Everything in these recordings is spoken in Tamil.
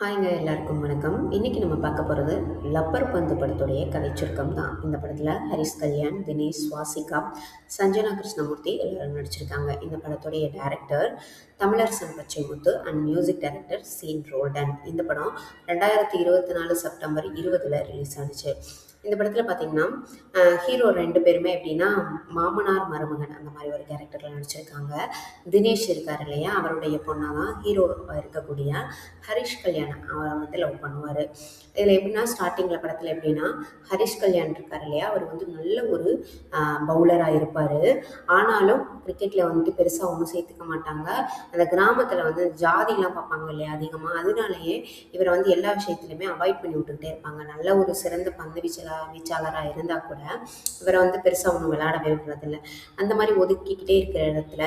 ஹாய்ங்க எல்லாருக்கும் வணக்கம். இன்னைக்கு நம்ம பார்க்க போகிறது லப்பர் பந்து படத்துடைய கதை சுருக்கம் தான். இந்த படத்தில் ஹரிஷ் கல்யாண், தினேஷ், சுவாசிகா, சஞ்சனா கிருஷ்ணமூர்த்தி எல்லாரும் நடிச்சிருக்காங்க. இந்த படத்துடைய director Tamizharasan Pachamuthu and music director Sean Roldan. இந்த படம் 2024 செப்டம்பர் 20 ரிலீஸ் ஆனிச்சு. இந்த படத்தில் பார்த்தீங்கன்னா ஹீரோ 2 பேருமே எப்படின்னா மாமனார் மருமகன் அந்த மாதிரி ஒரு கேரக்டரில் நடிச்சிருக்காங்க. தினேஷ் இருக்கார் இல்லையா, அவருடைய பொண்ணாக தான் ஹீரோ இருக்கக்கூடிய ஹரிஷ் கல்யாண் அவரை வந்து லவ் பண்ணுவார். இதில் எப்படின்னா ஸ்டார்டிங்கில் படத்தில் எப்படின்னா ஹரிஷ் கல்யாண் இருக்கார் இல்லையா, அவர் வந்து நல்ல ஒரு பவுலராக இருப்பார். ஆனாலும் கிரிக்கெட்டில் வந்துட்டு பெருசாக ஒன்றும் சேர்த்துக்க மாட்டாங்க. அந்த கிராமத்தில் வந்து ஜாதிலாம் பார்ப்பாங்க இல்லையா அதிகமாக, அதனாலேயே இவரை வந்து எல்லா விஷயத்துலையுமே அவாய்ட் பண்ணி விட்டுக்கிட்டே இருப்பாங்க. நல்ல ஒரு சிறந்த பந்து வீச்சாளராக இருந்தால் கூட இவரை வந்து பெருசாக ஒன்றும் விளையாடவே விடுறதில்லை. அந்த மாதிரி ஒதுக்கிக்கிட்டே இருக்கிற இடத்துல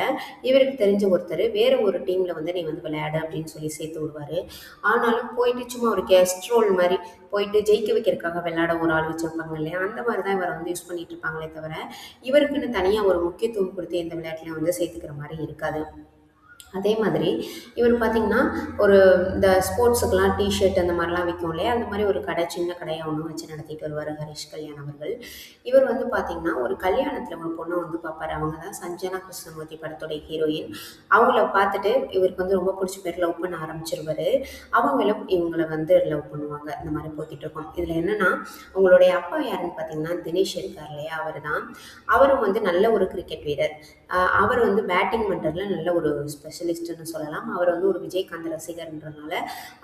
இவருக்கு தெரிஞ்ச ஒருத்தர் வேற ஒரு டீமில் வந்து நீ வந்து விளையாடு அப்படின்னு சொல்லி சேர்த்து விடுவார். ஆனாலும் போயிட்டு சும்மா ஒரு கெஸ்ட் ரோல் மாதிரி போயிட்டு ஜெயிக்க வைக்கிறதுக்காக விளையாட ஒரு ஆள் வச்சுருப்பாங்க இல்லையா, அந்த மாதிரி தான் இவரை வந்து யூஸ் பண்ணிட்டு இருப்பாங்களே தவிர இவருக்குன்னு தனியாக ஒரு முக்கியத்துவம் கொடுத்து எந்த விளையாட்டுலையும் வந்து சேர்த்துக்கிற மாதிரி இருக்காது. அதே மாதிரி இவர் பார்த்திங்கன்னா ஒரு இந்த ஸ்போர்ட்ஸுக்கெலாம் டிஷர்ட் அந்த மாதிரிலாம் விற்கும் இல்லையா, அந்த மாதிரி ஒரு கடை, சின்ன கடையை ஒன்று வச்சு நடத்திட்டு வருவார் ஹரிஷ் கல்யாண் அவர்கள். இவர் வந்து பார்த்திங்கன்னா ஒரு கல்யாணத்தில் ஒரு பொண்ணை வந்து பார்ப்பார். அவங்க தான் சஞ்சனா கிருஷ்ணமூர்த்தி படத்துடைய ஹீரோயின். அவங்கள பார்த்துட்டு இவருக்கு வந்து ரொம்ப பிடிச்ச பேர் லவ் பண்ண ஆரம்பிச்சிருவார். அவங்களும் இவங்களை வந்து லவ் பண்ணுவாங்க. இந்த மாதிரி போய்கிட்டு இருக்கோம். இதில் என்னென்னா அவங்களுடைய அப்பா யாருன்னு பார்த்திங்கன்னா தினேஷ் இருக்கார் இல்லையா, அவர் தான். அவரும் வந்து நல்ல ஒரு கிரிக்கெட் வீரர். அவர் வந்து பேட்டிங் பண்ணுறதுல நல்ல ஒரு ஸ்பெஷலிஸ்ட்டுன்னு சொல்லலாம். அவர் வந்து ஒரு விஜயகாந்த் ரசிகர்ன்றனால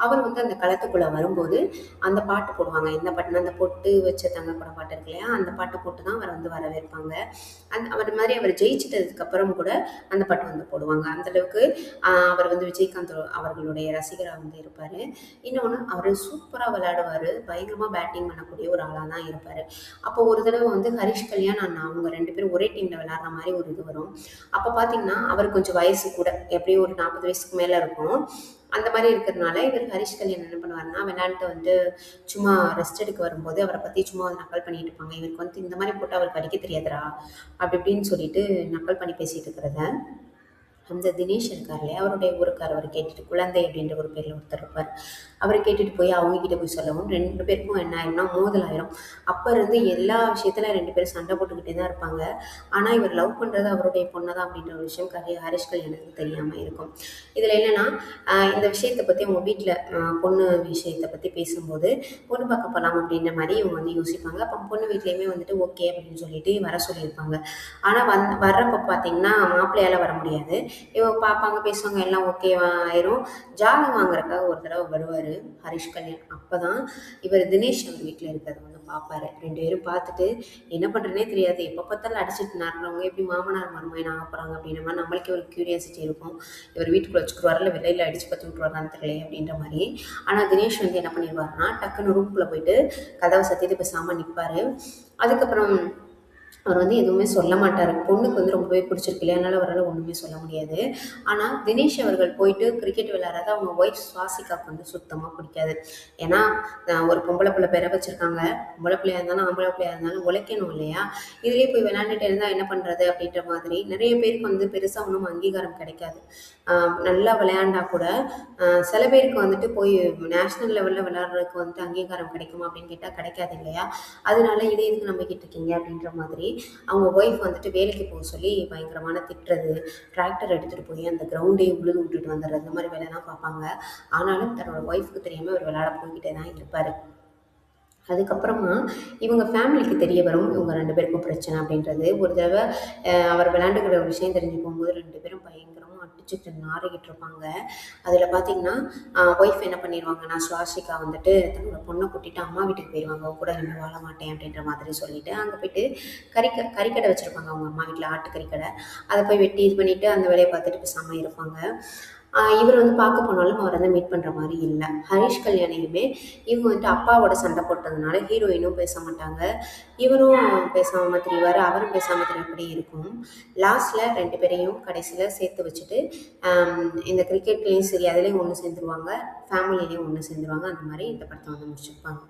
அவர் வந்து அந்த களத்துக்குள்ளே வரும்போது அந்த பாட்டு போடுவாங்க. எந்த பாட்டுனா அந்த பொட்டு வச்ச தங்க கூட பாட்டு இருக்கு இல்லையா, அந்த பாட்டு போட்டு தான் அவர் வந்து வரவேற்பாங்க. அவர் மாதிரி அவர் ஜெயிச்சிட்டதுக்கப்புறம் கூட அந்த பாட்டு வந்து போடுவாங்க. அந்தளவுக்கு அவர் வந்து விஜயகாந்த் அவர்களுடைய ரசிகராக வந்து இருப்பார். இன்னொன்று அவர் சூப்பராக விளையாடுவார். பயங்கரமாக பேட்டிங் பண்ணக்கூடிய ஒரு ஆளாக தான் இருப்பார். அப்போ ஒரு தடவை வந்து ஹரிஷ் கல்யாண் அண்ணா அவங்க 2 பேரும் ஒரே டீமில் விளையாடுற மாதிரி ஒரு இது வரும். அப்போ பார்த்தீங்கன்னா அவர் கொஞ்சம் வயசு கூட, எப்படியும் ஒரு 40 வயசுக்கு மேலே இருக்கும். அந்த மாதிரி இருக்கிறதுனால இவர் ஹரிஷ் கல்யாண் என்ன பண்ணுவார்னா விளையாண்டு வந்து சும்மா ரெஸ்ட் எடுக்க வரும்போது அவரை பற்றி சும்மா நக்கல் பண்ணிட்டு இருப்பாங்க. இவருக்கு வந்து இந்த மாதிரி போட்டு அவருக்கு அடிக்க தெரியாதுரா அப்படி இப்படின்னு சொல்லிட்டு நக்கல் பண்ணி பேசிகிட்டு இருக்கிறத அந்த தினேஷ் இருக்கார் இல்லையா, அவருடைய ஊருக்கார் அவர் கேட்டுட்டு குழந்தை அப்படின்ற ஒரு பேரில் ஒருத்தர் இருப்பார். அவரை கேட்டுட்டு போய் அவங்ககிட்ட போய் சொல்லவும் 2 பேருக்கும் என்ன ஆயிரும்னா மோதல் ஆயிரும். அப்போ இருந்து எல்லா விஷயத்துல 2 பேரும் சண்டை போட்டுக்கிட்டே தான் இருப்பாங்க. ஆனால் இவர் லவ் பண்ணுறது அவருடைய பொண்ணை தான் அப்படின்ற ஒரு விஷயம் ஹரிஷ் கல்யாணுக்கு தெரியாமல் இருக்கும். இதில் என்னென்னா இந்த விஷயத்தை பற்றி அவங்க வீட்டில் பொண்ணு விஷயத்தை பற்றி பேசும்போது பொண்ணு பார்க்க போகலாம் அப்படின்ற மாதிரி இவங்க வந்து யோசிப்பாங்க. அப்போ பொண்ணு வீட்லேயுமே வந்துட்டு ஓகே அப்படின்னு சொல்லிட்டு வர சொல்லியிருப்பாங்க. ஆனால் வர்றப்போ பார்த்தீங்கன்னா மாப்பிள்ளையால் வர முடியாது. இவங்க பார்ப்பாங்க, பேசுவாங்க, எல்லாம் ஓகேவா ஆயிரும். ஜாதகம் வாங்குறதுக்காக ஒரு தடவை வருவார் ஹரிஷ் கல்யாண். அப்போ தான் இவர் தினேஷ் அவர் வீட்டில் இருக்கிறத வந்து பார்ப்பாரு. 2 பேரும் பார்த்துட்டு என்ன பண்ணுறதுனே தெரியாது. எப்போ பார்த்தாலும் அடிச்சுட்டு நடக்கிறவங்க எப்படி மாமனார் மருமகன் ஆக போகிறாங்க அப்படின்ற மாதிரி நம்மளுக்கே ஒரு க்யூரியாசிட்டி இருக்கும். இவர் வீட்டுக்குள்ளே வச்சுக்குவாரில் வெளியில் அடித்து பற்றி விட்டுருவாரான்னு தெரியல அப்படின்ற மாதிரி. ஆனால் தினேஷ் வந்து என்ன பண்ணிடுவார்னா டக்குன்னு ரூம்குள்ளே போயிட்டு கதவை சத்தியத்தை பேசாமல் நிற்பார். அதுக்கப்புறம் அவர் வந்து எதுவுமே சொல்ல மாட்டார். பொண்ணுக்கு வந்து ரொம்பவே பிடிச்சிருக்கு இல்லையா, அதனால் அவரால் ஒன்றுமே சொல்ல முடியாது. ஆனால் தினேஷ் அவர்கள் போயிட்டு கிரிக்கெட் விளையாடுறத அவங்க ஒய்ஃப் சுவாசிகாவுக்கு வந்து சுத்தமாக பிடிக்காது. ஏன்னா ஒரு பொம்பளை பிள்ளை பெற வச்சுருக்காங்க. பொம்பளை பிள்ளையாக இருந்தாலும் ஆம்பளை பிள்ளையாக இருந்தாலும் உழைக்கணும் இல்லையா, இதுலேயே போய் விளையாண்டுட்டு இருந்தால் என்ன பண்ணுறது அப்படின்ற மாதிரி நிறைய பேருக்கு வந்து பெருசாக ஒன்றும் அங்கீகாரம் கிடைக்காது. நல்லா விளையாண்டா கூட சில பேருக்கு வந்துட்டு போய் நேஷ்னல் லெவலில் விளையாடுறதுக்கு வந்துட்டு அங்கீகாரம் கிடைக்குமா அப்படின்னு கேட்டால் கிடைக்காது இல்லையா. அதனால இதே இதுக்கு நம்பிக்கிட்டு இருக்கீங்க அப்படின்ற மாதிரி அவங்க ஒய்ஃப் வந்துட்டு வேலைக்கு போக சொல்லி பயங்கரமான திட்டுறது, டிராக்டர் எடுத்துகிட்டு போய் அந்த கிரவுண்டே உழுது விட்டுட்டு வந்துடுறது, இந்த மாதிரி வேலைலாம் பார்ப்பாங்க. ஆனாலும் தன்னோட ஒய்ஃபுக்கு தெரியாமல் அவர் விளையாட போய்கிட்டே தான் இருப்பார். அதுக்கப்புறமா இவங்க ஃபேமிலிக்கு தெரிய வரும் இவங்க 2 பேருக்கும் பிரச்சனை அப்படின்றது. ஒரு தடவை அவர் விளையாண்டுக்கிற ஒரு விஷயம் தெரிஞ்சு போகும்போது 2 பேரும் பயங்கரமாக அடிச்சுட்டு நாறிக்கிட்டு இருப்பாங்க. அதில் பார்த்தீங்கன்னா ஒய்ஃப் என்ன பண்ணிடுவாங்கன்னா சுவாசிகா வந்துட்டு தன்னோட பொண்ணை கூட்டிகிட்டு அம்மா வீட்டுக்கு போயிடுவாங்க. அவங்க கூட இனிமேல் வாழ மாட்டேன் அப்படின்ற மாதிரி சொல்லிட்டு அங்கே போயிட்டு கறிக்கடை வச்சுருப்பாங்க அவங்க அம்மா வீட்டில், ஆட்டு கறிக்கடை. அதை போய் வெட்டி இது பண்ணிவிட்டு அந்த வேலையை பார்த்துட்டு பேசாமல் இருப்பாங்க. இவர் வந்து பார்க்க போனாலும் அவர் வந்து மீட் பண்ணுற மாதிரி இல்லை. ஹரிஷ் கல்யாணையுமே இவங்க வந்துட்டு அப்பாவோட சண்டை போட்டதுனால ஹீரோயினும் பேச மாட்டாங்க. இவரும் பேசாமல் தெரிவார், அவரும் பேசாமல் தெரியாமப்படி இருக்கும். லாஸ்ட்டில் 2 பேரையும் கடைசியில் சேர்த்து வச்சுட்டு இந்த கிரிக்கெட்லேயும் சரி அதுலேயும் ஒன்று சேர்ந்துருவாங்க, ஃபேமிலிலேயும் ஒன்று சேர்ந்துருவாங்க. அந்த மாதிரி இந்த படத்தை வந்து முடிச்சிருப்பாங்க.